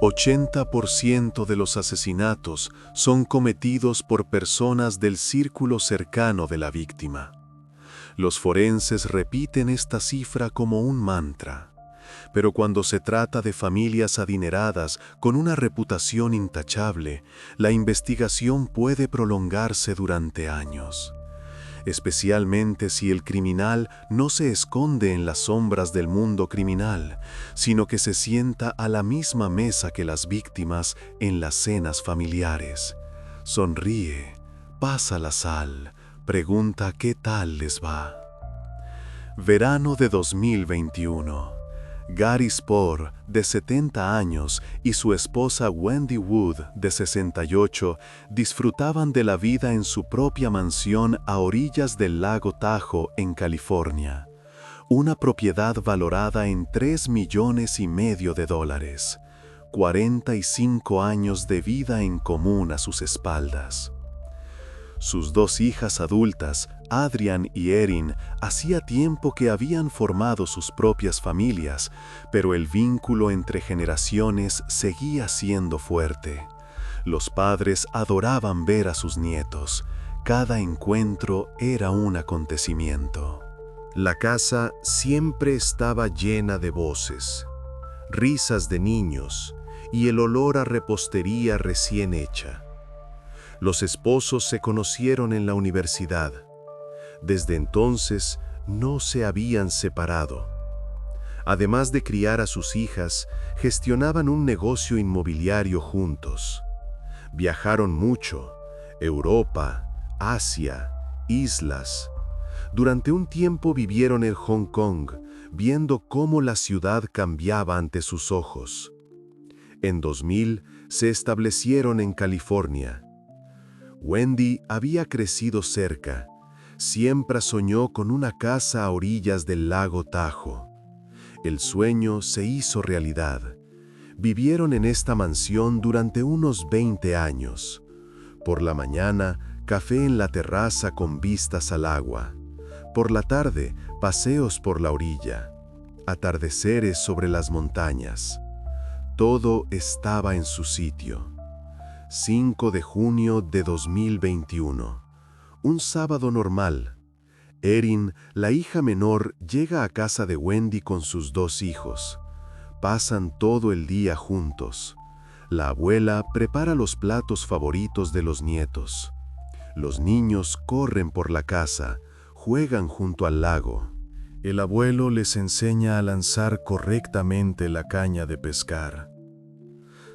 80% de los asesinatos son cometidos por personas del círculo cercano de la víctima. Los forenses repiten esta cifra como un mantra, pero cuando se trata de familias adineradas con una reputación intachable, la investigación puede prolongarse durante años. Especialmente si el criminal no se esconde en las sombras del mundo criminal, sino que se sienta a la misma mesa que las víctimas en las cenas familiares. Sonríe, pasa la sal, pregunta qué tal les va. Verano de 2021. Gary Spohr, de 70 años, y su esposa Wendy Wood, de 68, disfrutaban de la vida en su propia mansión a orillas del lago Tahoe, en California. Una propiedad valorada en $3,5 millones. 45 años de vida en común a sus espaldas. Sus dos hijas adultas, Adrian y Erin, hacía tiempo que habían formado sus propias familias, pero el vínculo entre generaciones seguía siendo fuerte. Los padres adoraban ver a sus nietos. Cada encuentro era un acontecimiento. La casa siempre estaba llena de voces, risas de niños y el olor a repostería recién hecha. Los esposos se conocieron en la universidad. Desde entonces no se habían separado. Además de criar a sus hijas, gestionaban un negocio inmobiliario juntos. Viajaron mucho: Europa, Asia, islas. Durante un tiempo vivieron en Hong Kong, viendo cómo la ciudad cambiaba ante sus ojos. En 2000 se establecieron en California. Wendy había crecido cerca. Siempre soñó con una casa a orillas del lago Tahoe. El sueño se hizo realidad. Vivieron en esta mansión durante unos 20 años. Por la mañana, café en la terraza con vistas al agua. Por la tarde, paseos por la orilla. Atardeceres sobre las montañas. Todo estaba en su sitio. 5 de junio de 2021. Un sábado normal. Erin, la hija menor, llega a casa de Wendy con sus dos hijos. Pasan todo el día juntos. La abuela prepara los platos favoritos de los nietos. Los niños corren por la casa, juegan junto al lago. El abuelo les enseña a lanzar correctamente la caña de pescar.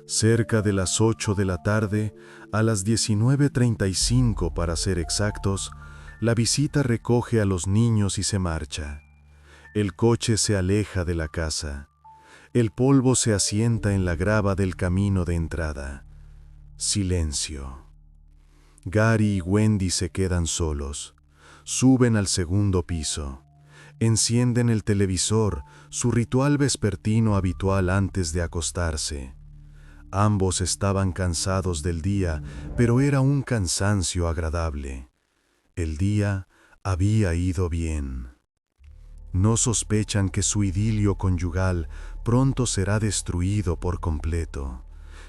Cerca de las 8 de la tarde, a las 19:35 para ser exactos, la visita recoge a los niños y se marcha. El coche se aleja de la casa. El polvo se asienta en la grava del camino de entrada. Silencio. Gary y Wendy se quedan solos. Suben al segundo piso. Encienden el televisor, su ritual vespertino habitual antes de acostarse. Ambos estaban cansados del día, pero era un cansancio agradable. El día había ido bien. No sospechan que su idilio conyugal pronto será destruido por completo,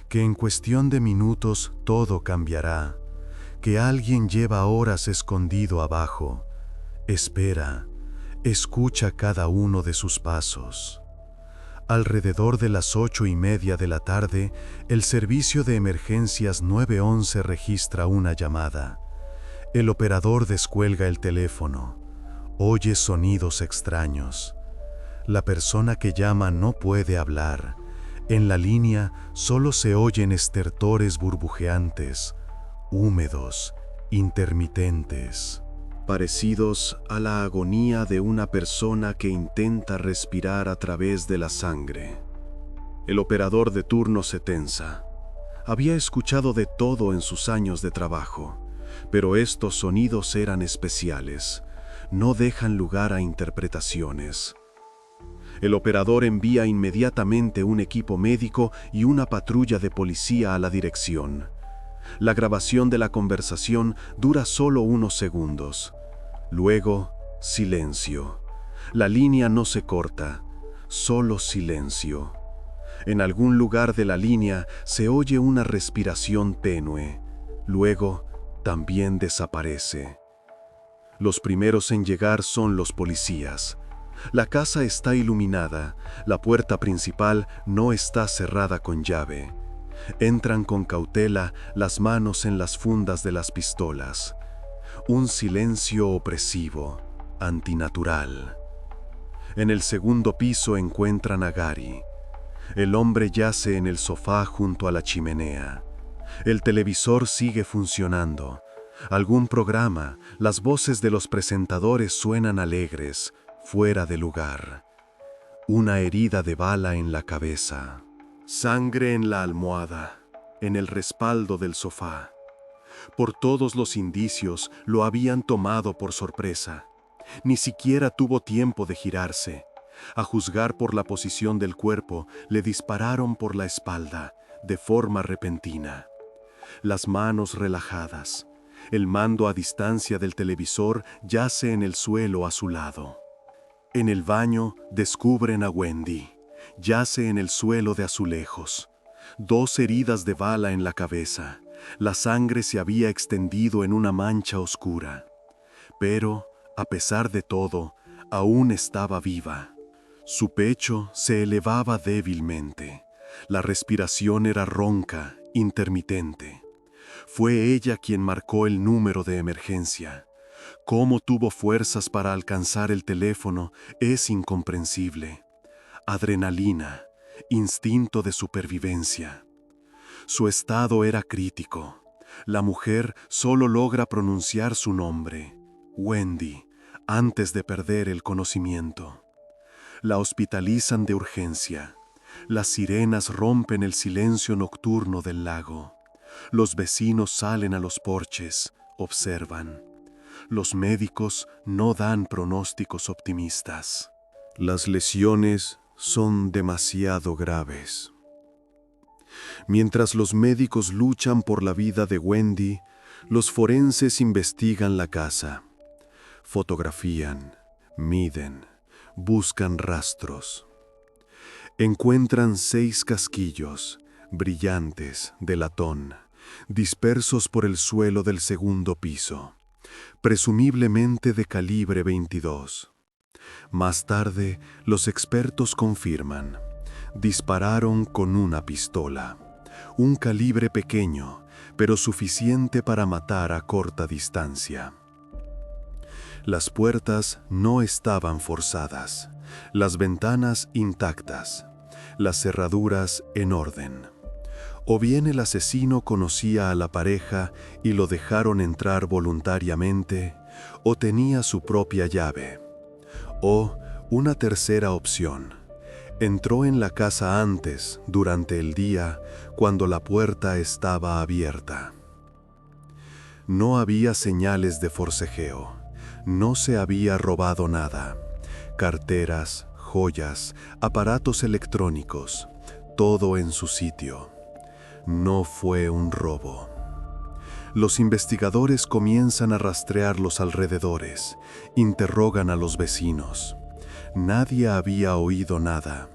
que en cuestión de minutos todo cambiará, que alguien lleva horas escondido abajo. Espera, escucha cada uno de sus pasos. Alrededor de las 8:30 de la tarde, el servicio de emergencias 911 registra una llamada. El operador descuelga el teléfono. Oye sonidos extraños. La persona que llama no puede hablar. En la línea solo se oyen estertores burbujeantes, húmedos, intermitentes, parecidos a la agonía de una persona que intenta respirar a través de la sangre. El operador de turno se tensa. Había escuchado de todo en sus años de trabajo, pero estos sonidos eran especiales. No dejan lugar a interpretaciones. El operador envía inmediatamente un equipo médico y una patrulla de policía a la dirección. La grabación de la conversación dura solo unos segundos. Luego, silencio. La línea no se corta, solo silencio. En algún lugar de la línea se oye una respiración tenue. Luego, también desaparece. Los primeros en llegar son los policías. La casa está iluminada. La puerta principal no está cerrada con llave. Entran con cautela, las manos en las fundas de las pistolas. Un silencio opresivo, antinatural. En el segundo piso encuentran a Gary. El hombre yace en el sofá junto a la chimenea. El televisor sigue funcionando. Algún programa, las voces de los presentadores suenan alegres, fuera de lugar. Una herida de bala en la cabeza. Sangre en la almohada, en el respaldo del sofá. Por todos los indicios lo habían tomado por sorpresa. Ni siquiera tuvo tiempo de girarse. A juzgar por la posición del cuerpo, le dispararon por la espalda, de forma repentina. Las manos relajadas. El mando a distancia del televisor yace en el suelo a su lado. En el baño descubren a Wendy. Yace en el suelo de azulejos. 2 heridas de bala en la cabeza. La sangre se había extendido en una mancha oscura. Pero, a pesar de todo, aún estaba viva. Su pecho se elevaba débilmente. La respiración era ronca, intermitente. Fue ella quien marcó el número de emergencia. Cómo tuvo fuerzas para alcanzar el teléfono es incomprensible. Adrenalina, instinto de supervivencia. Su estado era crítico. La mujer solo logra pronunciar su nombre, Wendy, antes de perder el conocimiento. La hospitalizan de urgencia. Las sirenas rompen el silencio nocturno del lago. Los vecinos salen a los porches, observan. Los médicos no dan pronósticos optimistas. Las lesiones son demasiado graves. Mientras los médicos luchan por la vida de Wendy, los forenses investigan la casa. Fotografían, miden, buscan rastros. Encuentran 6 casquillos, brillantes, de latón, dispersos por el suelo del segundo piso, presumiblemente de calibre 22. Más tarde, los expertos confirman. Dispararon con una pistola, un calibre pequeño, pero suficiente para matar a corta distancia. Las puertas no estaban forzadas, las ventanas intactas, las cerraduras en orden. O bien el asesino conocía a la pareja y lo dejaron entrar voluntariamente, o tenía su propia llave. O una tercera opción. Entró en la casa antes, durante el día, cuando la puerta estaba abierta. No había señales de forcejeo. No se había robado nada. Carteras, joyas, aparatos electrónicos, todo en su sitio. No fue un robo. Los investigadores comienzan a rastrear los alrededores, interrogan a los vecinos. Nadie había oído nada.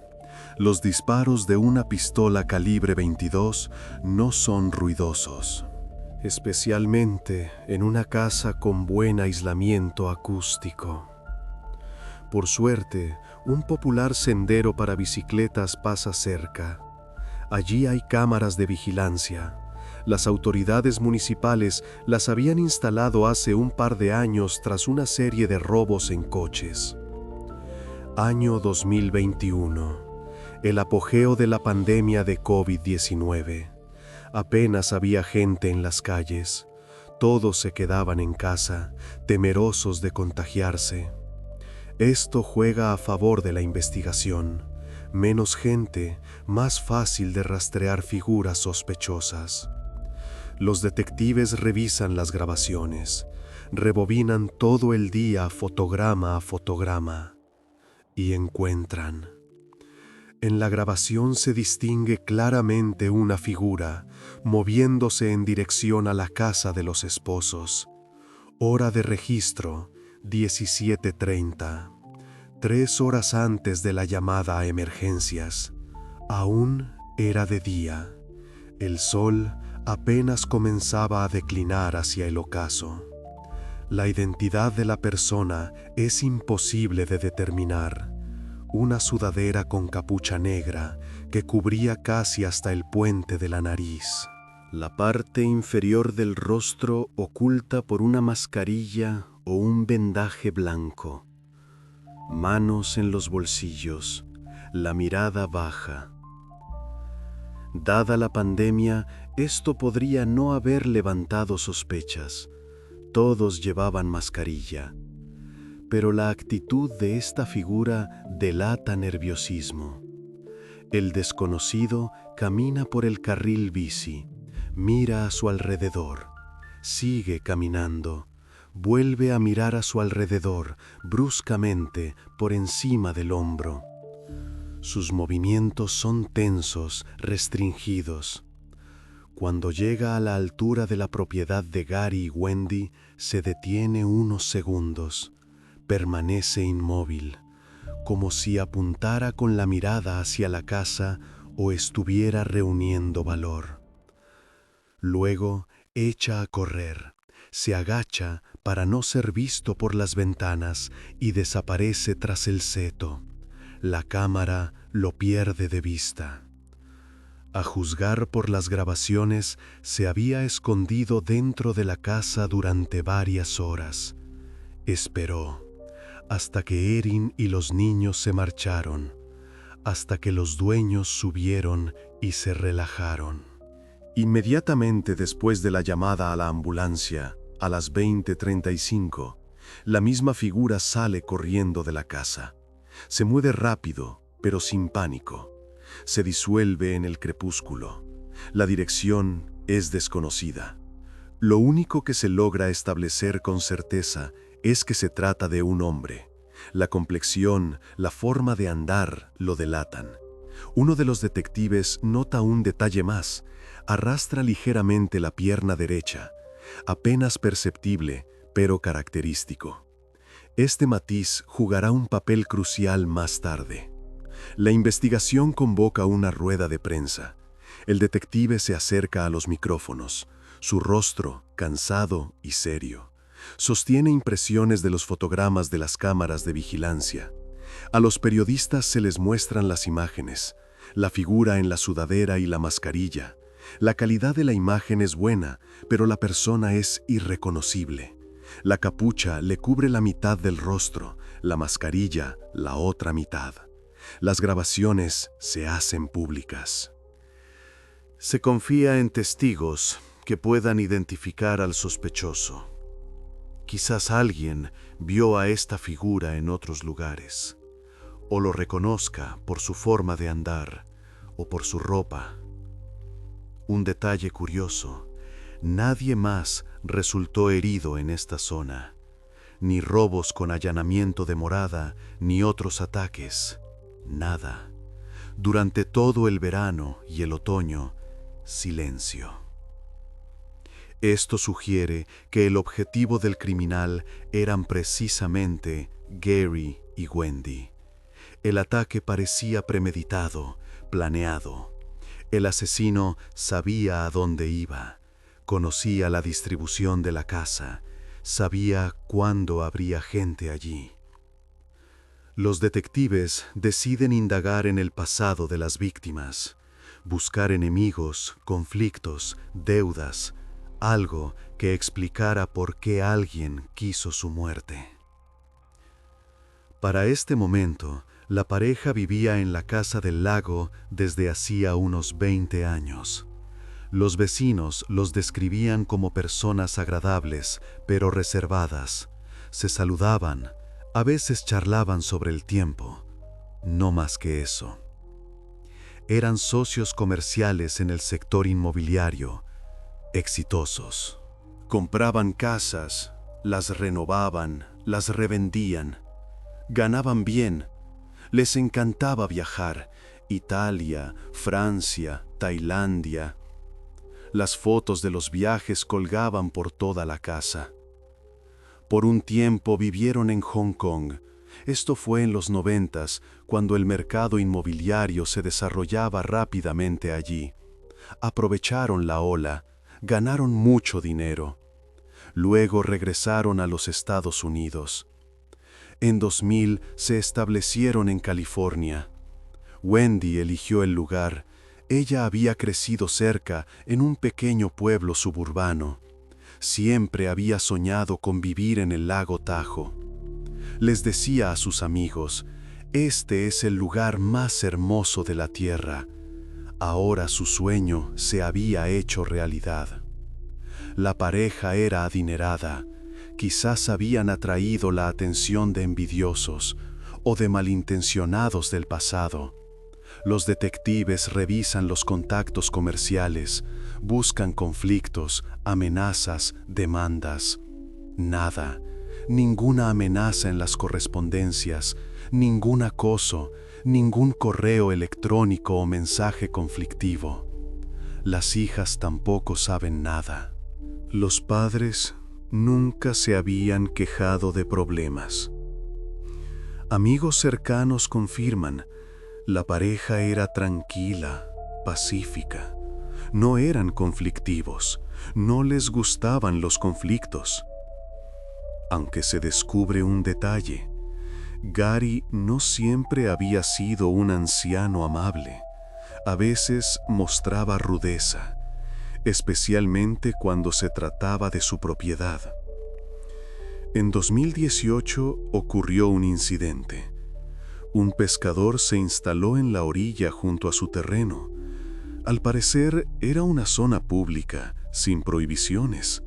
Los disparos de una pistola calibre 22 no son ruidosos, especialmente en una casa con buen aislamiento acústico. Por suerte, un popular sendero para bicicletas pasa cerca. Allí hay cámaras de vigilancia. Las autoridades municipales las habían instalado hace un par de años tras una serie de robos en coches. Año 2021. El apogeo de la pandemia de COVID-19. Apenas había gente en las calles. Todos se quedaban en casa, temerosos de contagiarse. Esto juega a favor de la investigación. Menos gente, más fácil de rastrear figuras sospechosas. Los detectives revisan las grabaciones, rebobinan todo el día fotograma a fotograma y encuentran. En la grabación se distingue claramente una figura moviéndose en dirección a la casa de los esposos. Hora de registro, 17:30. 3 horas antes de la llamada a emergencias. Aún Era de día. El sol apenas comenzaba a declinar hacia el ocaso. La identidad de la persona es imposible de determinar. Una sudadera con capucha negra que cubría casi hasta el puente de la nariz. La parte inferior del rostro oculta por una mascarilla o un vendaje blanco. Manos en los bolsillos, la mirada baja. Dada la pandemia, esto podría no haber levantado sospechas. Todos llevaban mascarilla. Pero la actitud de esta figura delata nerviosismo. El desconocido camina por el carril bici, mira a su alrededor, sigue caminando, vuelve a mirar a su alrededor bruscamente por encima del hombro. Sus movimientos son tensos, restringidos. Cuando llega a la altura de la propiedad de Gary y Wendy, se detiene unos segundos. Permanece inmóvil, como si apuntara con la mirada hacia la casa o estuviera reuniendo valor. Luego echa a correr, se agacha para no ser visto por las ventanas y desaparece tras el seto. La cámara lo pierde de vista. A juzgar por las grabaciones, se había escondido dentro de la casa durante varias horas. Esperó, hasta que Erin y los niños se marcharon, hasta que los dueños subieron y se relajaron. Inmediatamente después de la llamada a la ambulancia, a las 20:35, la misma figura sale corriendo de la casa. Se mueve rápido, pero sin pánico. Se disuelve en el crepúsculo. La dirección es desconocida. Lo único que se logra establecer con certeza es que se trata de un hombre. La complexión, la forma de andar lo delatan. Uno de los detectives nota un detalle más. Arrastra ligeramente la pierna derecha, apenas perceptible, pero característico. Este matiz jugará un papel crucial más tarde. La investigación convoca una rueda de prensa. El detective se acerca a los micrófonos, su rostro cansado y serio. Sostiene impresiones de los fotogramas de las cámaras de vigilancia. A los periodistas se les muestran las imágenes, la figura en la sudadera y la mascarilla. La calidad de la imagen es buena, pero la persona es irreconocible. La capucha le cubre la mitad del rostro, la mascarilla la otra mitad. Las grabaciones se hacen públicas. Se confía en testigos que puedan identificar al sospechoso. Quizás alguien vio a esta figura en otros lugares, o lo reconozca por su forma de andar o por su ropa. Un detalle curioso: nadie más resultó herido en esta zona, ni robos con allanamiento de morada, ni otros ataques. Nada. Durante todo el verano y el otoño, silencio. Esto sugiere que el objetivo del criminal eran precisamente Gary y Wendy. El ataque parecía premeditado, planeado. El asesino sabía a dónde iba, conocía la distribución de la casa, sabía cuándo habría gente allí. Los detectives deciden indagar en el pasado de las víctimas, buscar enemigos, conflictos, deudas, algo que explicara por qué alguien quiso su muerte. Para este momento, la pareja vivía en la casa del lago desde hacía unos 20 años. Los vecinos los describían como personas agradables, pero reservadas. Se saludaban, a veces charlaban sobre el tiempo, no más que eso. Eran socios comerciales en el sector inmobiliario, exitosos. Compraban casas, las renovaban, las revendían. Ganaban bien, les encantaba viajar: Italia, Francia, Tailandia. Las fotos de los viajes colgaban por toda la casa. Por un tiempo vivieron en Hong Kong, Esto fue en los 90, cuando el mercado inmobiliario se desarrollaba rápidamente allí. Aprovecharon la ola, ganaron mucho dinero. Luego regresaron a los Estados Unidos. En 2000 se establecieron en California. Wendy eligió el lugar. Ella había crecido cerca, en un pequeño pueblo suburbano. Siempre había soñado con vivir en el lago Tahoe. Les decía a sus amigos, este es el lugar más hermoso de la tierra. Ahora su sueño se había hecho realidad. La pareja era adinerada. Quizás habían atraído la atención de envidiosos o de malintencionados del pasado. Los detectives revisan los contactos comerciales, buscan conflictos, amenazas, demandas. Nada, ninguna amenaza en las correspondencias, ningún acoso, ningún correo electrónico o mensaje conflictivo. Las hijas tampoco saben nada. Los padres nunca se habían quejado de problemas. Amigos cercanos confirman, la pareja era tranquila, pacífica. No eran conflictivos, no les gustaban los conflictos. Aunque se descubre un detalle, Gary no siempre había sido un anciano amable. A veces mostraba rudeza, especialmente cuando se trataba de su propiedad. En 2018 ocurrió un incidente. Un pescador se instaló en la orilla junto a su terreno. Al parecer era una zona pública, sin prohibiciones.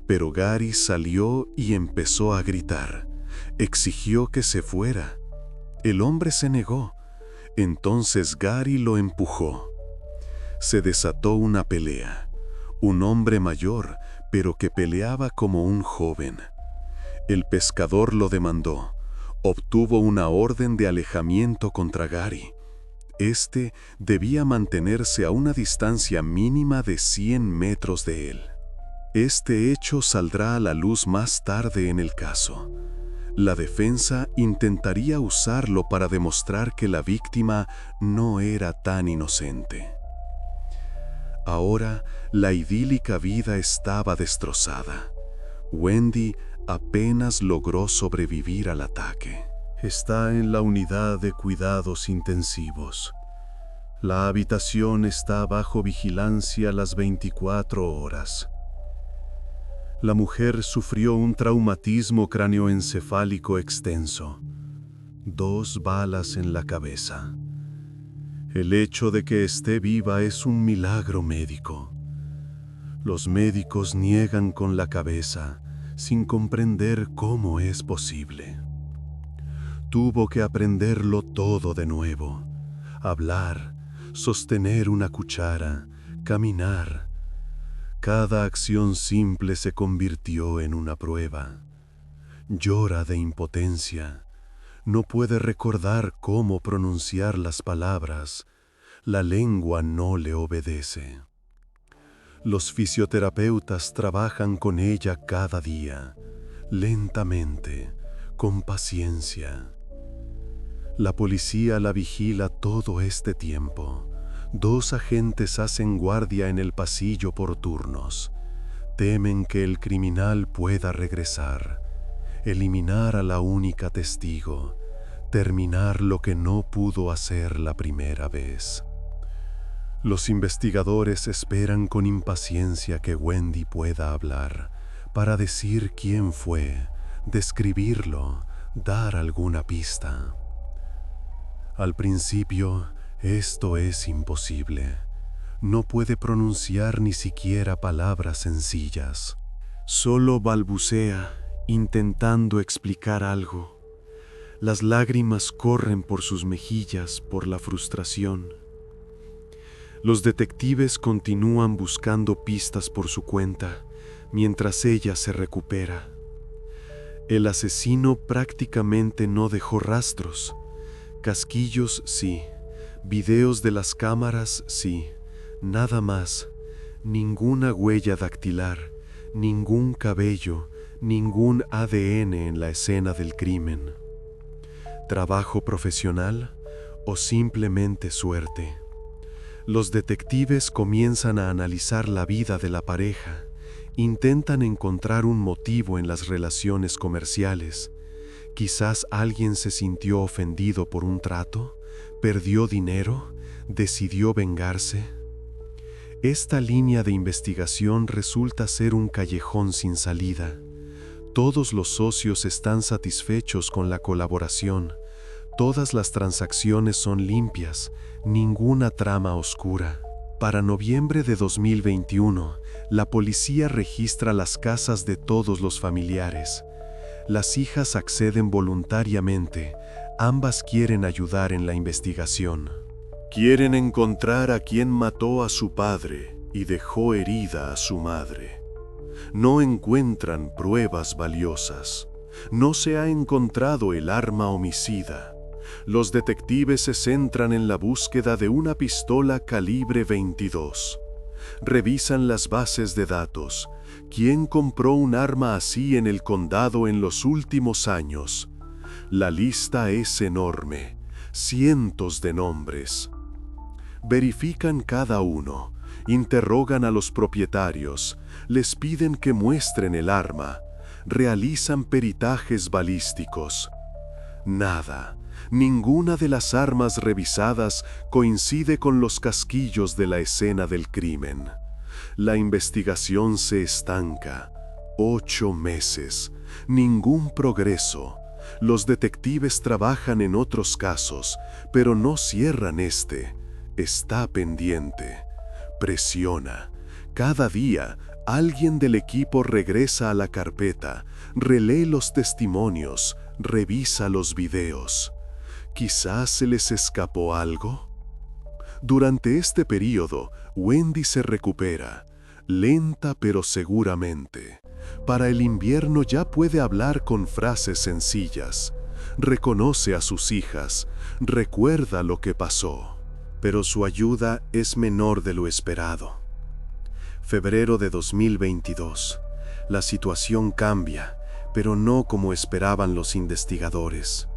Pero Gary salió y empezó a gritar. Exigió que se fuera. El hombre se negó. Entonces Gary lo empujó. Se desató una pelea. Un hombre mayor, pero que peleaba como un joven. El pescador lo demandó. Obtuvo una orden de alejamiento contra Gary. Este debía mantenerse a una distancia mínima de 100 metros de él. Este hecho saldrá a la luz más tarde en el caso. La defensa intentaría usarlo para demostrar que la víctima no era tan inocente. Ahora, la idílica vida estaba destrozada. Wendy apenas logró sobrevivir al ataque. Está en la unidad de cuidados intensivos. La habitación está bajo vigilancia las 24 horas. La mujer sufrió un traumatismo cráneoencefálico extenso. 2 balas en la cabeza. El hecho de que esté viva es un milagro médico. Los médicos niegan con la cabeza, sin comprender cómo es posible. Tuvo que aprenderlo todo de nuevo. Hablar, sostener una cuchara, caminar. Cada acción simple se convirtió en una prueba. Llora de impotencia. No puede recordar cómo pronunciar las palabras. La lengua no le obedece. Los fisioterapeutas trabajan con ella cada día, lentamente, con paciencia. La policía la vigila todo este tiempo. 2 agentes hacen guardia en el pasillo por turnos. Temen que el criminal pueda regresar, eliminar a la única testigo, terminar lo que no pudo hacer la primera vez. Los investigadores esperan con impaciencia que Wendy pueda hablar, para decir quién fue, describirlo, dar alguna pista. Al principio, esto es imposible. No puede pronunciar ni siquiera palabras sencillas. Solo balbucea, intentando explicar algo. Las lágrimas corren por sus mejillas por la frustración. Los detectives continúan buscando pistas por su cuenta, mientras ella se recupera. El asesino prácticamente no dejó rastros. Casquillos, sí. Videos de las cámaras, sí. Nada más. Ninguna huella dactilar, ningún cabello, ningún ADN en la escena del crimen. ¿Trabajo profesional o simplemente suerte? Los detectives comienzan a analizar la vida de la pareja. Intentan encontrar un motivo en las relaciones comerciales. Quizás alguien se sintió ofendido por un trato, perdió dinero, decidió vengarse. Esta línea de investigación resulta ser un callejón sin salida. Todos los socios están satisfechos con la colaboración. Todas las transacciones son limpias, ninguna trama oscura. Para noviembre de 2021, la policía registra las casas de todos los familiares. Las hijas acceden voluntariamente. Ambas quieren ayudar en la investigación. Quieren encontrar a quien mató a su padre y dejó herida a su madre. No encuentran pruebas valiosas. No se ha encontrado el arma homicida. Los detectives se centran en la búsqueda de una pistola calibre 22. Revisan las bases de datos. ¿Quién compró un arma así en el condado en los últimos años? La lista es enorme. Cientos de nombres. Verifican cada uno. Interrogan a los propietarios. Les piden que muestren el arma. Realizan peritajes balísticos. Nada. Ninguna de las armas revisadas coincide con los casquillos de la escena del crimen. La investigación se estanca. 8 meses. Ningún progreso. Los detectives trabajan en otros casos, pero no cierran este. Está pendiente. Presiona. Cada día, alguien del equipo regresa a la carpeta, relee los testimonios, revisa los videos. ¿Quizás se les escapó algo? Durante este periodo, Wendy se recupera, lenta pero seguramente. Para el invierno ya puede hablar con frases sencillas. Reconoce a sus hijas, recuerda lo que pasó. Pero su ayuda es menor de lo esperado. Febrero de 2022. La situación cambia, pero no como esperaban los investigadores.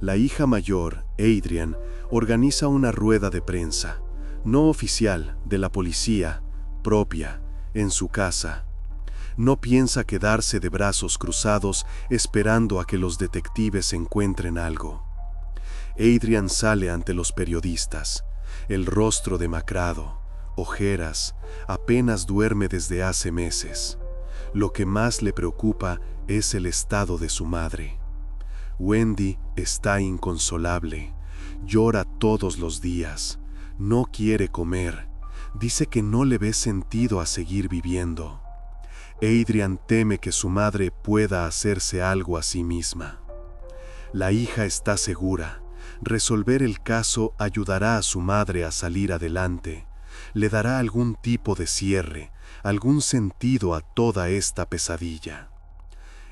La hija mayor, Adrian, organiza una rueda de prensa, no oficial, de la policía, propia, en su casa. No piensa quedarse de brazos cruzados esperando a que los detectives encuentren algo. Adrian sale ante los periodistas, el rostro demacrado, ojeras, apenas duerme desde hace meses. Lo que más le preocupa es el estado de su madre. Wendy está inconsolable, llora todos los días, no quiere comer, dice que no le ve sentido a seguir viviendo. Adrian teme que su madre pueda hacerse algo a sí misma. La hija está segura. Resolver el caso ayudará a su madre a salir adelante, le dará algún tipo de cierre, algún sentido a toda esta pesadilla.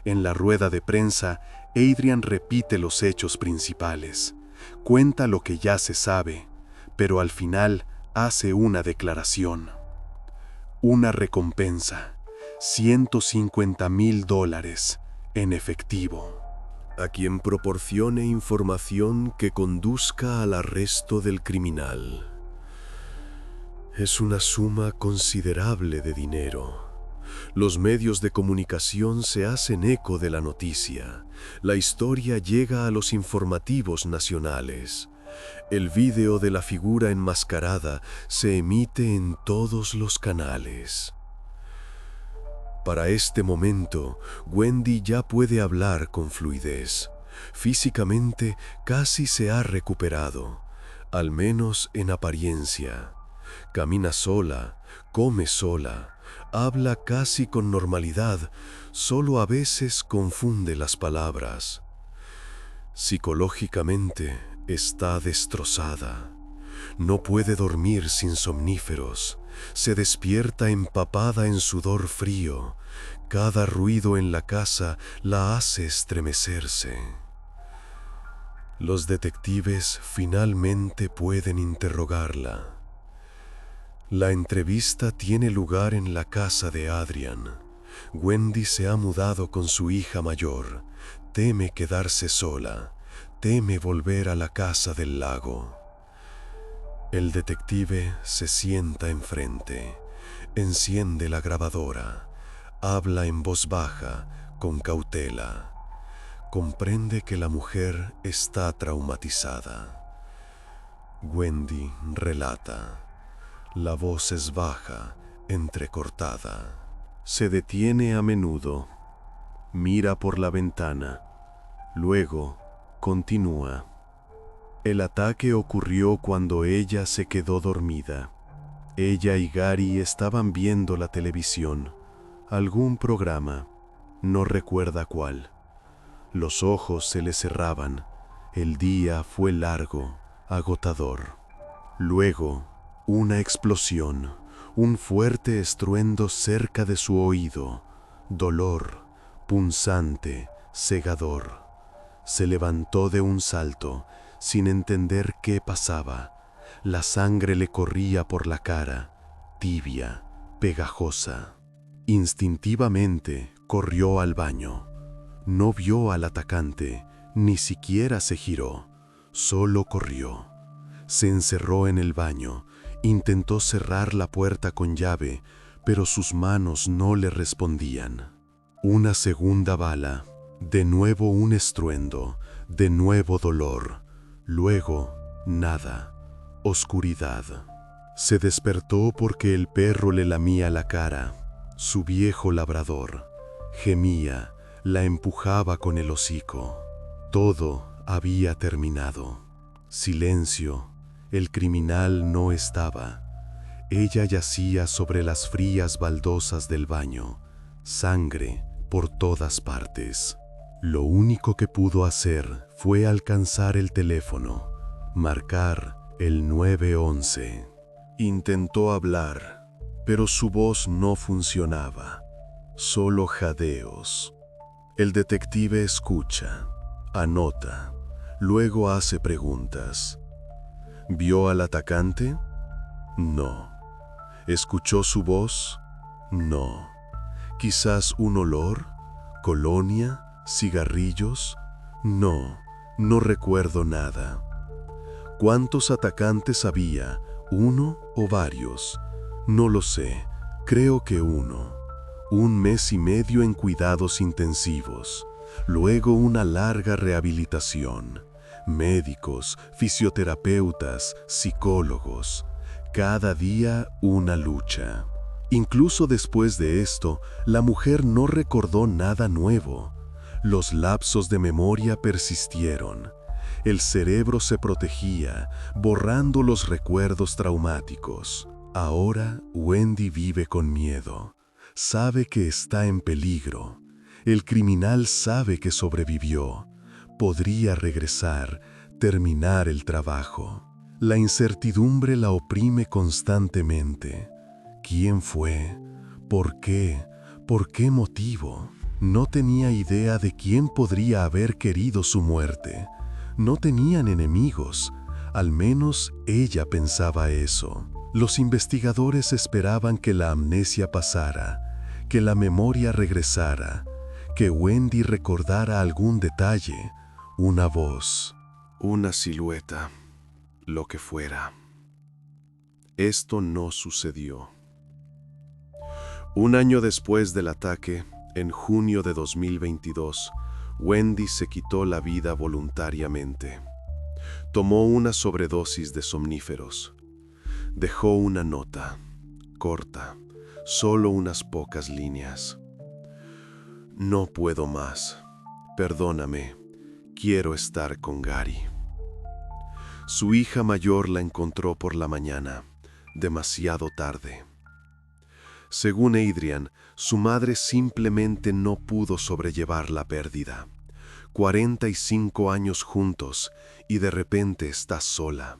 En la rueda de prensa, Adrian repite los hechos principales, cuenta lo que ya se sabe, pero al final hace una declaración. Una recompensa, $150,000 en efectivo. A quien proporcione información que conduzca al arresto del criminal. Es una suma considerable de dinero. Los medios de comunicación se hacen eco de la noticia. La historia llega a los informativos nacionales. El vídeo de la figura enmascarada se emite en todos los canales. Para este momento, Wendy ya puede hablar con fluidez. Físicamente casi se ha recuperado, al menos en apariencia. Camina sola, come sola, habla casi con normalidad, solo a veces confunde las palabras. Psicológicamente está destrozada. No puede dormir sin somníferos. Se despierta empapada en sudor frío. Cada ruido en la casa la hace estremecerse. Los detectives finalmente pueden interrogarla. La entrevista tiene lugar en la casa de Adrian. Wendy se ha mudado con su hija mayor. Teme quedarse sola. teme volver a la casa del lago. El detective se sienta enfrente, enciende la grabadora, habla en voz baja, con cautela. Comprende que la mujer está traumatizada. Wendy relata. La voz es baja, entrecortada. Se detiene a menudo, mira por la ventana, luego continúa. El ataque ocurrió cuando ella se quedó dormida. Ella y Gary estaban viendo la televisión, algún programa, no recuerda cuál. Los ojos se le cerraban, el día fue largo, agotador. Luego, una explosión, un fuerte estruendo cerca de su oído, dolor, punzante, cegador. Se levantó de un salto, sin entender qué pasaba. La sangre le corría por la cara, tibia, pegajosa. Instintivamente corrió al baño. No vio al atacante, ni siquiera se giró, solo corrió. Se encerró en el baño, intentó cerrar la puerta con llave, pero sus manos no le respondían. Una segunda bala, de nuevo un estruendo, de nuevo dolor, luego nada, oscuridad. Se despertó porque el perro le lamía la cara, su viejo labrador. Gemía, la empujaba con el hocico. Todo había terminado. Silencio. El criminal no estaba. Ella yacía sobre las frías baldosas del baño, sangre por todas partes. Lo único que pudo hacer fue alcanzar el teléfono, marcar el 911. Intentó hablar, pero su voz no funcionaba, solo jadeos. El detective escucha, anota, luego hace preguntas. ¿Vio al atacante? No. ¿Escuchó su voz? No. ¿Quizás un olor? ¿Colonia? ¿Cigarrillos? No, no recuerdo nada. ¿Cuántos atacantes había? ¿Uno o varios? No lo sé, creo que uno. 1 mes y medio en cuidados intensivos, luego una larga rehabilitación. Médicos, fisioterapeutas, psicólogos. Cada día una lucha. Incluso después de esto, la mujer no recordó nada nuevo. Los lapsos de memoria persistieron. El cerebro se protegía, borrando los recuerdos traumáticos. Ahora Wendy vive con miedo. Sabe que está en peligro. El criminal sabe que sobrevivió. Podría regresar, terminar el trabajo. La incertidumbre la oprime constantemente. ¿Quién fue? ¿Por qué? ¿Por qué motivo? No tenía idea de quién podría haber querido su muerte. No tenían enemigos. Al menos ella pensaba eso. Los investigadores esperaban que la amnesia pasara, que la memoria regresara, que Wendy recordara algún detalle, una voz, una silueta, lo que fuera. Esto no sucedió. 1 año después del ataque, en junio de 2022, Wendy se quitó la vida voluntariamente. Tomó una sobredosis de somníferos. Dejó una nota, corta, solo unas pocas líneas. No puedo más. Perdóname. Quiero estar con Gary. Su hija mayor la encontró por la mañana, demasiado tarde. Según Adrian, su madre simplemente no pudo sobrellevar la pérdida. 45 años juntos y de repente estás sola.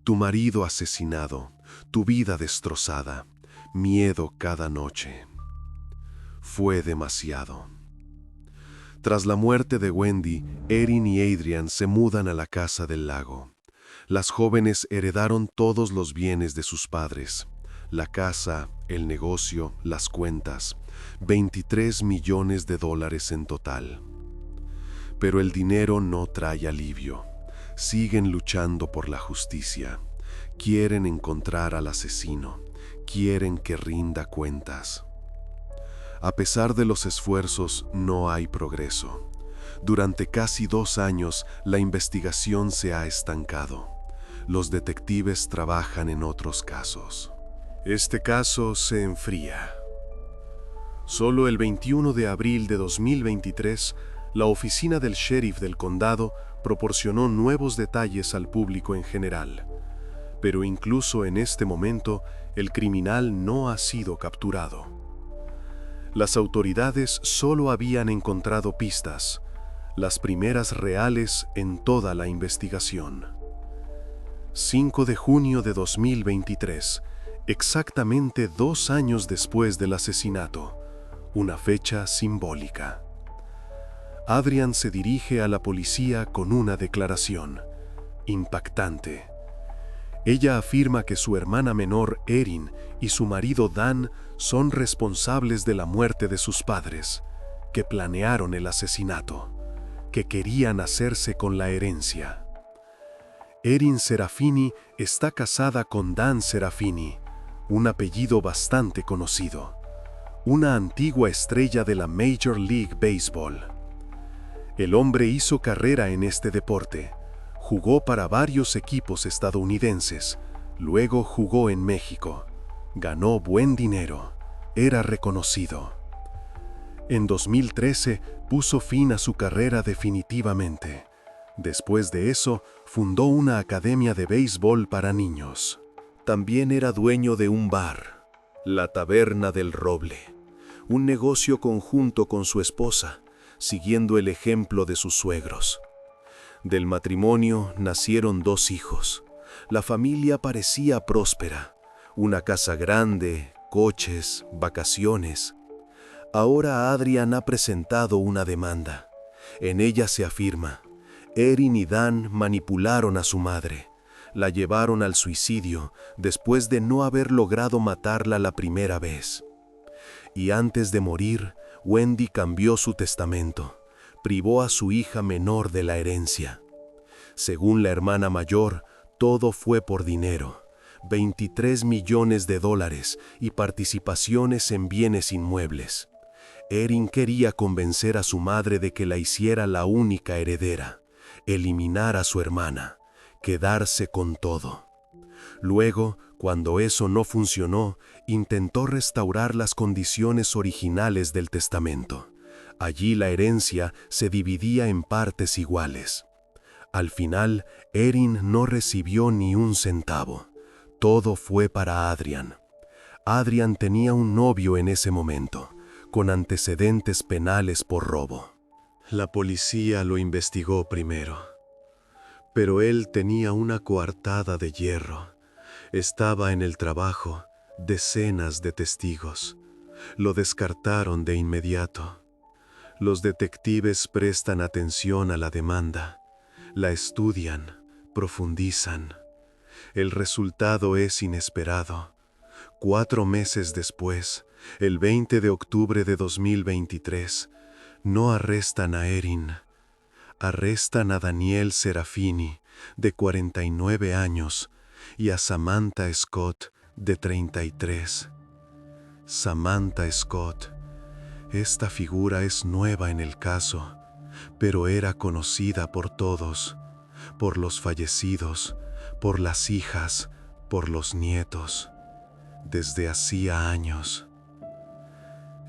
Tu marido asesinado, tu vida destrozada, miedo cada noche. Fue demasiado. Tras la muerte de Wendy, Erin y Adrian se mudan a la casa del lago. Las jóvenes heredaron todos los bienes de sus padres. La casa, el negocio, las cuentas. $23 millones en total. Pero el dinero no trae alivio. Siguen luchando por la justicia. Quieren encontrar al asesino. Quieren que rinda cuentas. A pesar de los esfuerzos, no hay progreso. Durante casi 2 años, la investigación se ha estancado. Los detectives trabajan en otros casos. Este caso se enfría. Solo el 21 de abril de 2023, la oficina del sheriff del condado proporcionó nuevos detalles al público en general. Pero incluso en este momento, el criminal no ha sido capturado. Las autoridades solo habían encontrado pistas, las primeras reales en toda la investigación. 5 de junio de 2023, exactamente 2 años después del asesinato, una fecha simbólica. Adrian se dirige a la policía con una declaración impactante. Ella afirma que su hermana menor, Erin, y su marido, Dan, son responsables de la muerte de sus padres, que planearon el asesinato, que querían hacerse con la herencia. Erin Serafini está casada con Dan Serafini, un apellido bastante conocido, una antigua estrella de la Major League Baseball. El hombre hizo carrera en este deporte. Jugó para varios equipos estadounidenses, luego jugó en México. Ganó buen dinero, era reconocido. En 2013 puso fin a su carrera definitivamente. Después de eso, fundó una academia de béisbol para niños. También era dueño de un bar, la Taberna del Roble, un negocio conjunto con su esposa, siguiendo el ejemplo de sus suegros. Del matrimonio nacieron 2 hijos. La familia parecía próspera. Una casa grande, coches, vacaciones. Ahora Adrian ha presentado una demanda. En ella se afirma: Erin y Dan manipularon a su madre. La llevaron al suicidio después de no haber logrado matarla la primera vez. Y antes de morir, Wendy cambió su testamento. Privó a su hija menor de la herencia. Según la hermana mayor, todo fue por dinero, $23 millones y participaciones en bienes inmuebles. Erin quería convencer a su madre de que la hiciera la única heredera, eliminar a su hermana, quedarse con todo. Luego, cuando eso no funcionó, intentó restaurar las condiciones originales del testamento. Allí la herencia se dividía en partes iguales. Al final, Erin no recibió ni un centavo. Todo fue para Adrian. Adrian tenía un novio en ese momento, con antecedentes penales por robo. La policía lo investigó primero, pero él tenía una coartada de hierro. Estaba en el trabajo, decenas de testigos. Lo descartaron de inmediato. Los detectives prestan atención a la demanda, la estudian, profundizan. El resultado es inesperado. 4 meses después, el 20 de octubre de 2023, no arrestan a Erin. Arrestan a Daniel Serafini, de 49 años, y a Samantha Scott, de 33. Samantha Scott. Esta figura es nueva en el caso, pero era conocida por todos, por los fallecidos, por las hijas, por los nietos, desde hacía años.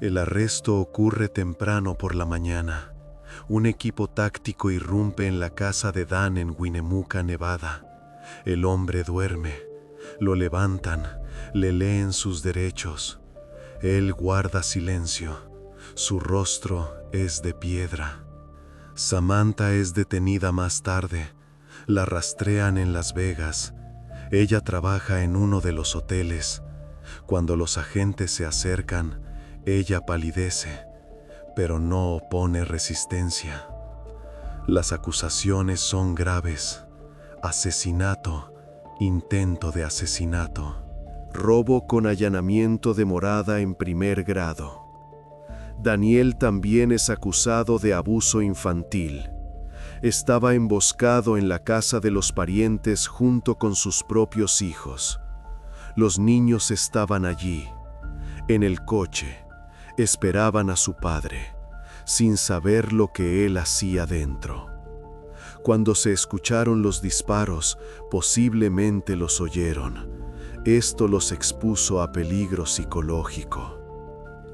El arresto ocurre temprano por la mañana. Un equipo táctico irrumpe en la casa de Dan en Winnemucca, Nevada. El hombre duerme. Lo levantan, le leen sus derechos. Él guarda silencio. Su rostro es de piedra. Samantha es detenida más tarde. La rastrean en Las Vegas. Ella trabaja en uno de los hoteles. Cuando los agentes se acercan, ella palidece, pero no opone resistencia. Las acusaciones son graves: asesinato, intento de asesinato, robo con allanamiento de morada en primer grado. Daniel también es acusado de abuso infantil. Estaba emboscado en la casa de los parientes junto con sus propios hijos. Los niños estaban allí, en el coche, esperaban a su padre, sin saber lo que él hacía dentro. Cuando se escucharon los disparos, posiblemente los oyeron. Esto los expuso a peligro psicológico.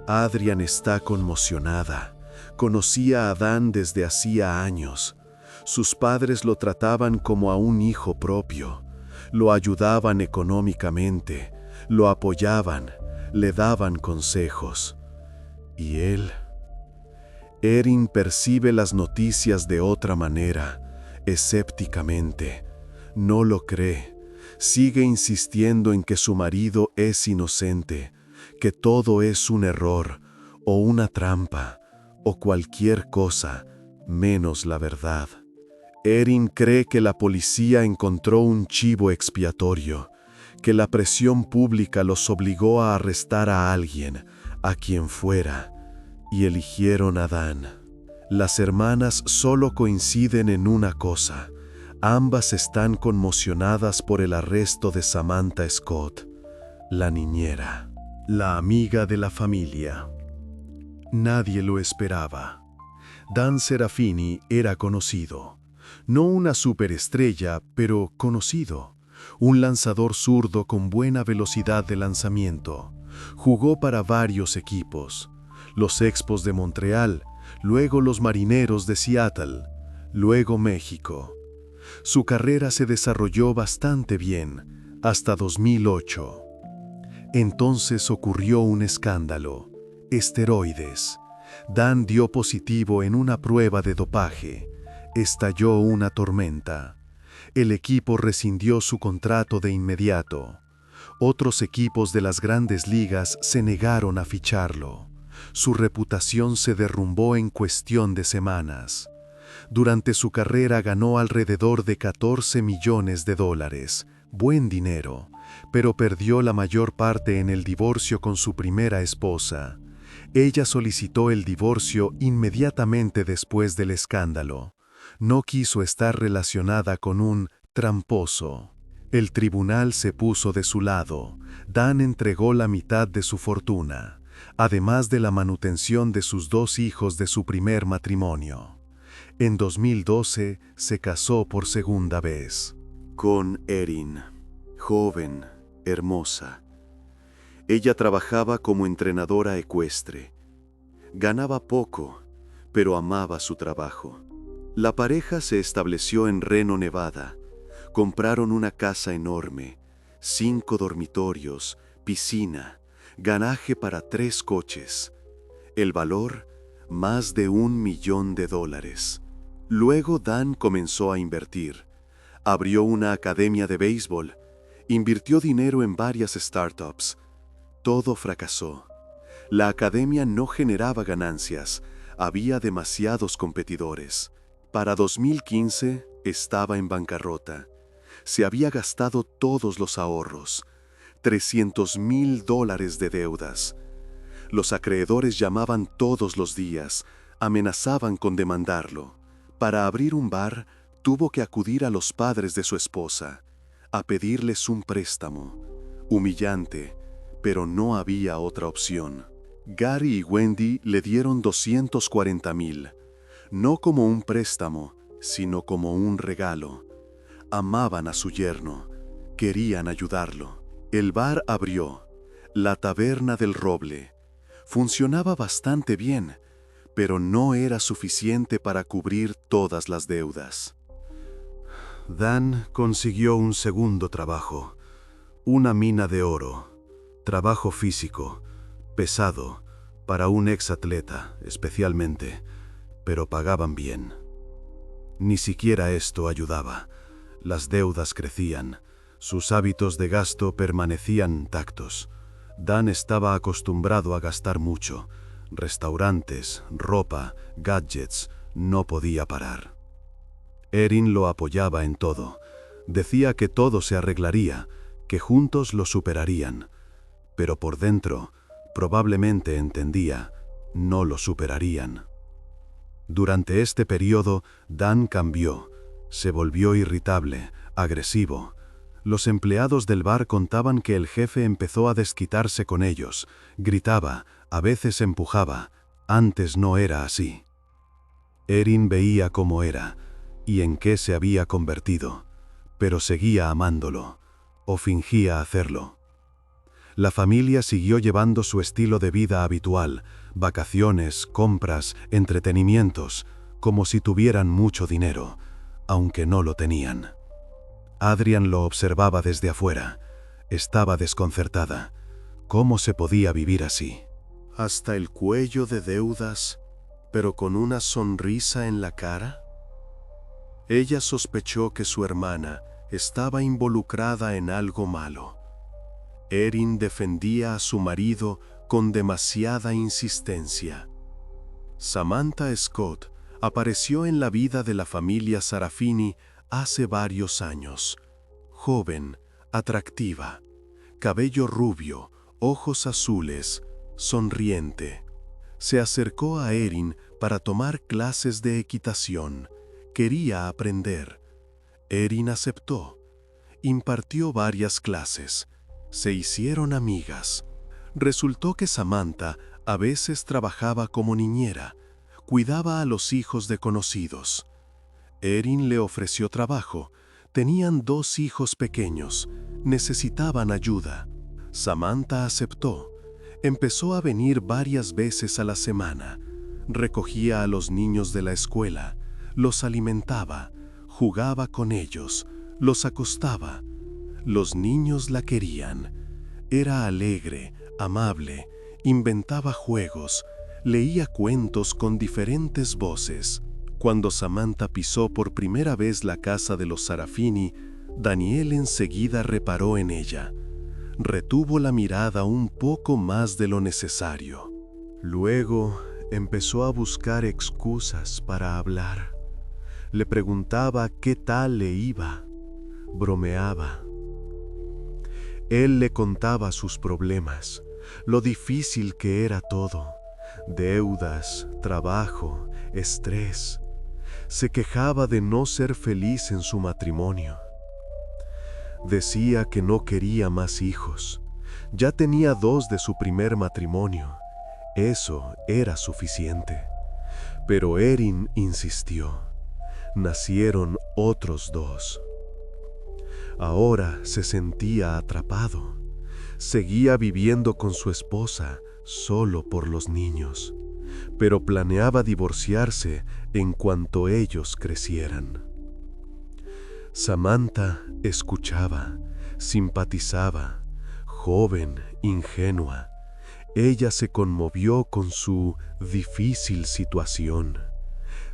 Adrian está conmocionada. Conocía a Dan desde hacía años. Sus padres lo trataban como a un hijo propio. Lo ayudaban económicamente, lo apoyaban, le daban consejos. ¿Y él? Erin percibe las noticias de otra manera, escépticamente. No lo cree. Sigue insistiendo en que su marido es inocente, que todo es un error, o una trampa, o cualquier cosa, menos la verdad. Erin cree que la policía encontró un chivo expiatorio, que la presión pública los obligó a arrestar a alguien, a quien fuera, y eligieron a Dan. Las hermanas solo coinciden en una cosa: ambas están conmocionadas por el arresto de Samantha Scott, la niñera, la amiga de la familia. Nadie lo esperaba. Dan Serafini era conocido. No una superestrella, pero conocido. Un lanzador zurdo con buena velocidad de lanzamiento. Jugó para varios equipos. Los Expos de Montreal, luego los Marineros de Seattle, luego México. Su carrera se desarrolló bastante bien, hasta 2008. Entonces ocurrió un escándalo: esteroides. Dan dio positivo en una prueba de dopaje. Estalló una tormenta. El equipo rescindió su contrato de inmediato. Otros equipos de las grandes ligas se negaron a ficharlo. Su reputación se derrumbó en cuestión de semanas. Durante su carrera ganó alrededor de $14 millones, buen dinero, pero perdió la mayor parte en el divorcio con su primera esposa. Ella solicitó el divorcio inmediatamente después del escándalo. No quiso estar relacionada con un tramposo. El tribunal se puso de su lado. Dan entregó la mitad de su fortuna, además de la manutención de sus 2 hijos de su primer matrimonio. En 2012 se casó por segunda vez. Con Erin, joven, hermosa. Ella trabajaba como entrenadora ecuestre. Ganaba poco, pero amaba su trabajo. La pareja se estableció en Reno, Nevada. Compraron una casa enorme, 5 dormitorios, piscina, garaje para 3 coches. El valor, más de $1 millón. Luego Dan comenzó a invertir. Abrió una academia de béisbol. Invirtió dinero en varias startups. Todo fracasó. La academia no generaba ganancias. Había demasiados competidores. Para 2015 estaba en bancarrota. Se había gastado todos los ahorros. $300,000 de deudas. Los acreedores llamaban todos los días, amenazaban con demandarlo. Para abrir un bar, tuvo que acudir a los padres de su esposa, a pedirles un préstamo. Humillante, pero no había otra opción. Gary y Wendy le dieron $240,000, no como un préstamo, sino como un regalo. Amaban a su yerno, querían ayudarlo. El bar abrió, la Taberna del Roble. Funcionaba bastante bien, pero no era suficiente para cubrir todas las deudas. Dan consiguió un segundo trabajo, una mina de oro, trabajo físico, pesado, para un exatleta especialmente, pero pagaban bien. Ni siquiera esto ayudaba. Las deudas crecían, sus hábitos de gasto permanecían intactos. Dan estaba acostumbrado a gastar mucho. Restaurantes, ropa, gadgets, no podía parar. Erin lo apoyaba en todo. Decía que todo se arreglaría, que juntos lo superarían. Pero por dentro, probablemente entendía, no lo superarían. Durante este periodo, Dan cambió. Se volvió irritable, agresivo. Los empleados del bar contaban que el jefe empezó a desquitarse con ellos. Gritaba, a veces empujaba. Antes no era así. Erin veía cómo era y en qué se había convertido, pero seguía amándolo, o fingía hacerlo. La familia siguió llevando su estilo de vida habitual, vacaciones, compras, entretenimientos, como si tuvieran mucho dinero, aunque no lo tenían. Adrian lo observaba desde afuera. Estaba desconcertada. ¿Cómo se podía vivir así? Hasta el cuello de deudas, pero con una sonrisa en la cara. Ella sospechó que su hermana estaba involucrada en algo malo. Erin defendía a su marido con demasiada insistencia. Samantha Scott apareció en la vida de la familia Sarafini hace varios años. Joven, atractiva, cabello rubio, ojos azules, sonriente. Se acercó a Erin para tomar clases de equitación. Quería aprender. Erin aceptó. Impartió varias clases. Se hicieron amigas. Resultó que Samantha a veces trabajaba como niñera, cuidaba a los hijos de conocidos. Erin le ofreció trabajo. Tenían 2 hijos pequeños. Necesitaban ayuda. Samantha aceptó. Empezó a venir varias veces a la semana. Recogía a los niños de la escuela, los alimentaba, jugaba con ellos, los acostaba. Los niños la querían. Era alegre, amable, inventaba juegos, leía cuentos con diferentes voces. Cuando Samantha pisó por primera vez la casa de los Sarafini, Daniel enseguida reparó en ella. Retuvo la mirada un poco más de lo necesario. Luego empezó a buscar excusas para hablar. Le preguntaba qué tal le iba. Bromeaba. Él le contaba sus problemas, lo difícil que era todo. Deudas, trabajo, estrés. Se quejaba de no ser feliz en su matrimonio. Decía que no quería más hijos. Ya tenía 2 de su primer matrimonio. Eso era suficiente. Pero Erin insistió. Nacieron otros 2. Ahora se sentía atrapado. Seguía viviendo con su esposa solo por los niños, pero planeaba divorciarse en cuanto ellos crecieran. Samantha escuchaba, simpatizaba, joven, ingenua. Ella se conmovió con su difícil situación.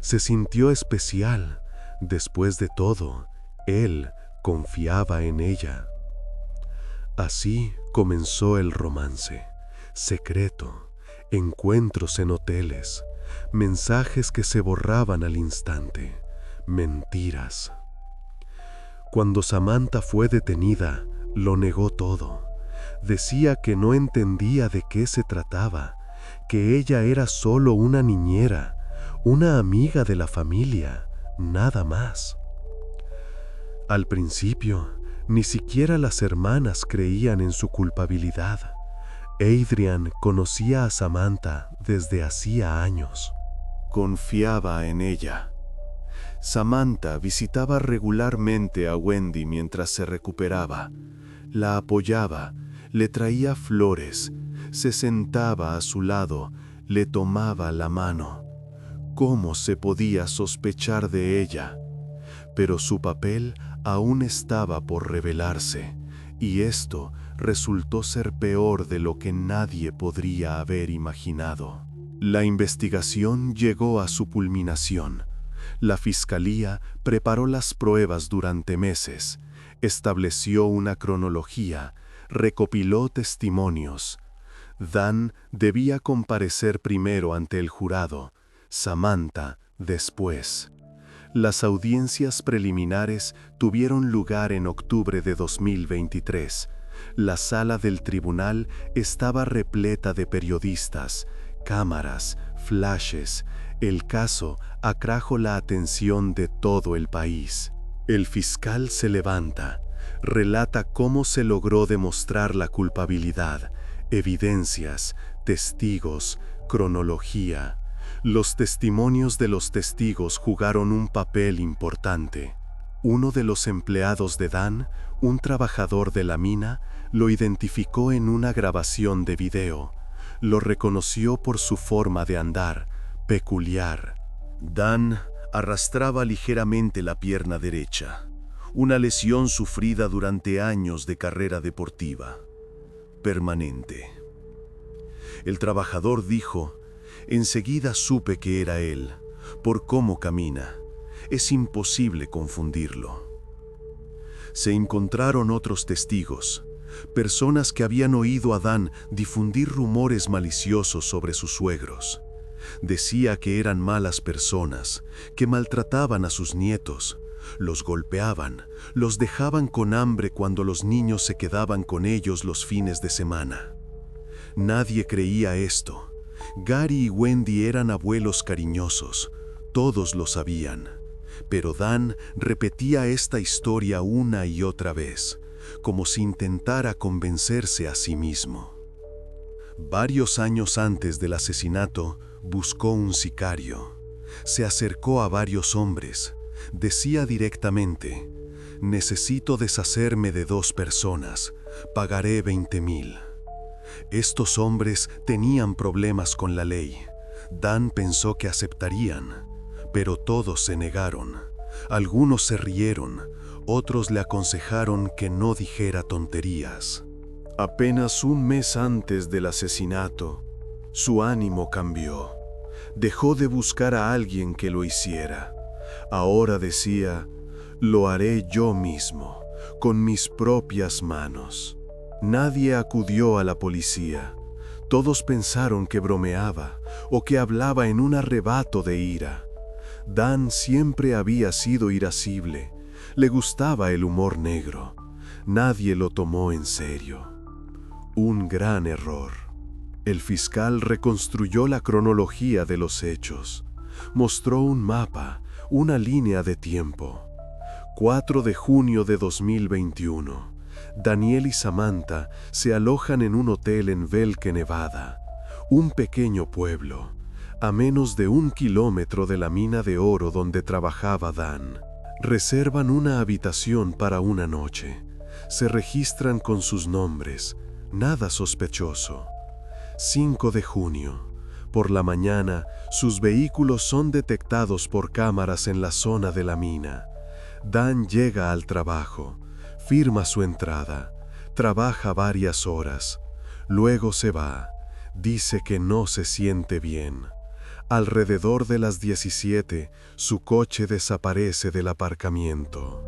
Se sintió especial. Después de todo, él confiaba en ella. Así comenzó el romance, secreto, encuentros en hoteles, mensajes que se borraban al instante, mentiras. Cuando Samantha fue detenida, lo negó todo. Decía que no entendía de qué se trataba, que ella era solo una niñera, una amiga de la familia, nada más. Al principio, ni siquiera las hermanas creían en su culpabilidad. Adrian conocía a Samantha desde hacía años. Confiaba en ella. Samantha visitaba regularmente a Wendy mientras se recuperaba. La apoyaba, le traía flores, se sentaba a su lado, le tomaba la mano. ¿Cómo se podía sospechar de ella? Pero su papel aún estaba por revelarse, y esto resultó ser peor de lo que nadie podría haber imaginado. La investigación llegó a su culminación. La fiscalía preparó las pruebas durante meses, estableció una cronología, recopiló testimonios. Dan debía comparecer primero ante el jurado, Samantha después. Las audiencias preliminares tuvieron lugar en octubre de 2023. La sala del tribunal estaba repleta de periodistas, cámaras, flashes. El caso atrajo la atención de todo el país. El fiscal se levanta, relata cómo se logró demostrar la culpabilidad, evidencias, testigos, cronología. Los testimonios de los testigos jugaron un papel importante. Uno de los empleados de Dan, un trabajador de la mina, lo identificó en una grabación de video. Lo reconoció por su forma de andar, peculiar. Dan arrastraba ligeramente la pierna derecha, una lesión sufrida durante años de carrera deportiva, permanente. El trabajador dijo: enseguida supe que era él, por cómo camina. Es imposible confundirlo. Se encontraron otros testigos, personas que habían oído a Dan difundir rumores maliciosos sobre sus suegros. Decía que eran malas personas, que maltrataban a sus nietos, los golpeaban, los dejaban con hambre cuando los niños se quedaban con ellos los fines de semana. Nadie creía esto. Gary y Wendy eran abuelos cariñosos, todos lo sabían. Pero Dan repetía esta historia una y otra vez, como si intentara convencerse a sí mismo. Varios años antes del asesinato, buscó un sicario. Se acercó a varios hombres. Decía directamente: necesito deshacerme de 2 personas, pagaré 20,000. Estos hombres tenían problemas con la ley. Dan pensó que aceptarían, pero todos se negaron. Algunos se rieron, otros le aconsejaron que no dijera tonterías. Apenas un mes antes del asesinato, su ánimo cambió. Dejó de buscar a alguien que lo hiciera. Ahora decía: lo haré yo mismo, con mis propias manos. Nadie acudió a la policía. Todos pensaron que bromeaba o que hablaba en un arrebato de ira. Dan siempre había sido irascible. Le gustaba el humor negro. Nadie lo tomó en serio. Un gran error. El fiscal reconstruyó la cronología de los hechos. Mostró un mapa, una línea de tiempo. 4 de junio de 2021. Daniel y Samantha se alojan en un hotel en Velque, Nevada, un pequeño pueblo, a menos de 1 kilómetro de la mina de oro donde trabajaba Dan. Reservan una habitación para una noche. Se registran con sus nombres. Nada sospechoso. 5 de junio. Por la mañana, sus vehículos son detectados por cámaras en la zona de la mina. Dan llega al trabajo, firma su entrada, trabaja varias horas, luego se va, dice que no se siente bien. Alrededor de las 17, su coche desaparece del aparcamiento.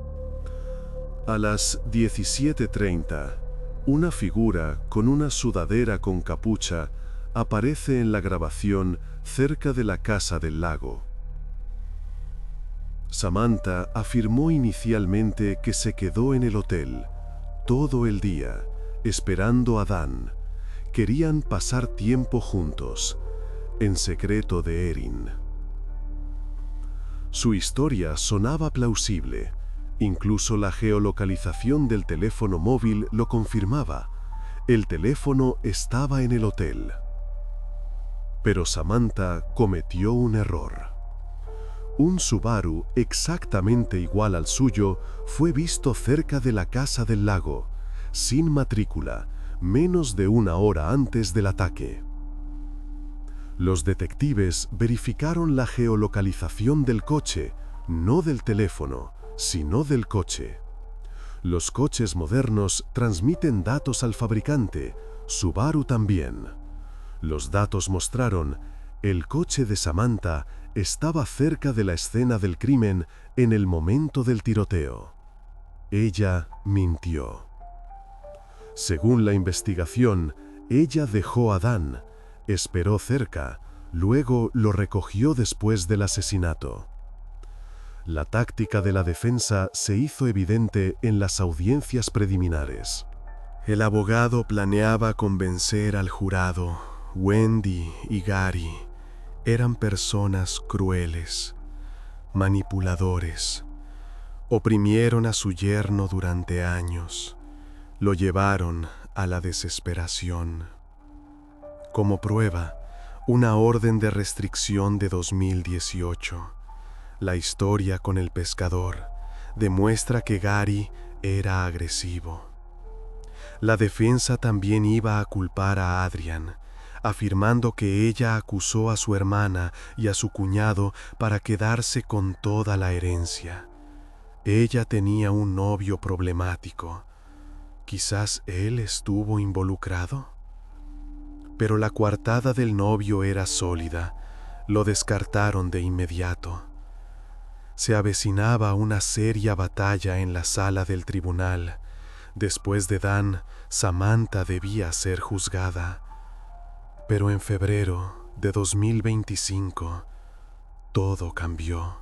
A las 17:30, una figura con una sudadera con capucha aparece en la grabación cerca de la casa del lago. Samantha afirmó inicialmente que se quedó en el hotel todo el día, esperando a Dan. Querían pasar tiempo juntos, en secreto de Erin. Su historia sonaba plausible. Incluso la geolocalización del teléfono móvil lo confirmaba. El teléfono estaba en el hotel. Pero Samantha cometió un error. Un Subaru exactamente igual al suyo fue visto cerca de la casa del lago, sin matrícula, menos de 1 hora antes del ataque. Los detectives verificaron la geolocalización del coche, no del teléfono, sino del coche. Los coches modernos transmiten datos al fabricante, Subaru también. Los datos mostraron: el coche de Samantha estaba cerca de la escena del crimen en el momento del tiroteo. Ella mintió. Según la investigación, ella dejó a Dan, esperó cerca, luego lo recogió después del asesinato. La táctica de la defensa se hizo evidente en las audiencias preliminares. El abogado planeaba convencer al jurado, Wendy y Gary, Eran personas crueles, manipuladores. Oprimieron a su yerno durante años. Lo llevaron a la desesperación. Como prueba, una orden de restricción de 2018. La historia con el pescador demuestra que Gary era agresivo. La defensa también iba a culpar a Adrian, afirmando que ella acusó a su hermana y a su cuñado para quedarse con toda la herencia. Ella tenía un novio problemático. ¿Quizás él estuvo involucrado? Pero la coartada del novio era sólida. Lo descartaron de inmediato. Se avecinaba una seria batalla en la sala del tribunal. Después de Dan, Samantha debía ser juzgada. Pero en febrero de 2025, todo cambió.